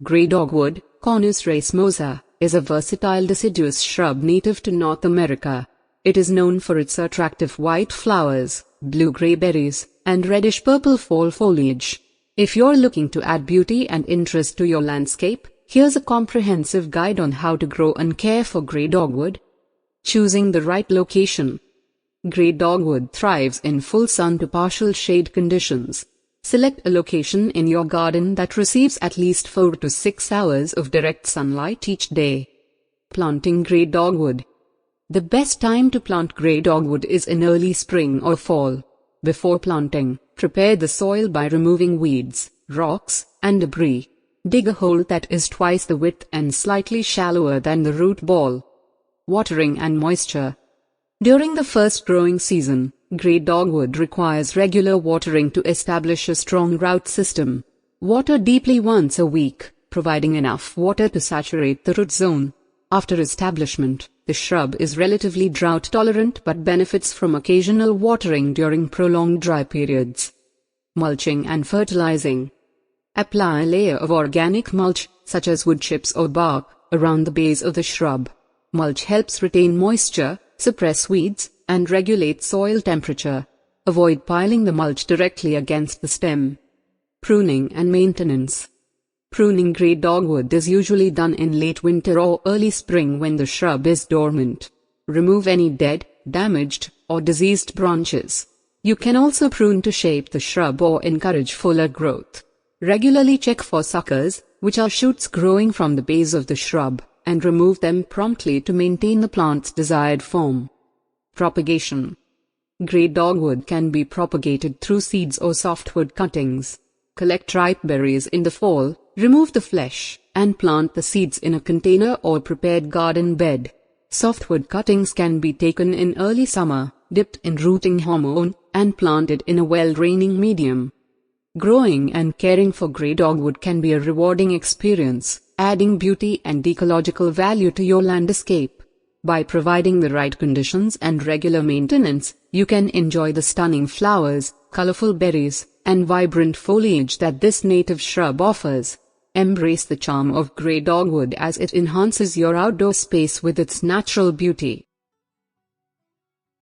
Gray dogwood, Cornus racemosa, is a versatile deciduous shrub native to North America. It is known for its attractive white flowers, blue-gray berries, and reddish-purple fall foliage. If you're looking to add beauty and interest to your landscape, here's a comprehensive guide on how to grow and care for gray dogwood. Choosing the right location. Gray dogwood thrives in full sun to partial shade conditions. Select a location in your garden that receives at least 4 to 6 hours of direct sunlight each day. Planting gray dogwood. The best time to plant gray dogwood is in early spring or fall. Before planting, prepare the soil by removing weeds, rocks, and debris. Dig a hole that is twice the width and slightly shallower than the root ball. Watering and moisture. During the first growing season, gray dogwood requires regular watering to establish a strong root system. Water deeply once a week, providing enough water to saturate the root zone. After establishment, the shrub is relatively drought tolerant but benefits from occasional watering during prolonged dry periods. Mulching and fertilizing. Apply a layer of organic mulch, such as wood chips or bark, around the base of the shrub. Mulch helps retain moisture, suppress weeds, and regulate soil temperature. Avoid piling the mulch directly against the stem. Pruning and maintenance. Pruning gray dogwood is usually done in late winter or early spring when the shrub is dormant. Remove any dead, damaged, or diseased branches. You can also prune to shape the shrub or encourage fuller growth. Regularly check for suckers, which are shoots growing from the base of the shrub, and remove them promptly to maintain the plant's desired form. Propagation. Gray dogwood can be propagated through seeds or softwood cuttings. Collect ripe berries in the fall, remove the flesh, and plant the seeds in a container or prepared garden bed. Softwood cuttings can be taken in early summer, dipped in rooting hormone, and planted in a well-draining medium. Growing and caring for gray dogwood can be a rewarding experience, adding beauty and ecological value to your landscape. By providing the right conditions and regular maintenance, you can enjoy the stunning flowers, colorful berries, and vibrant foliage that this native shrub offers. Embrace the charm of gray dogwood as it enhances your outdoor space with its natural beauty.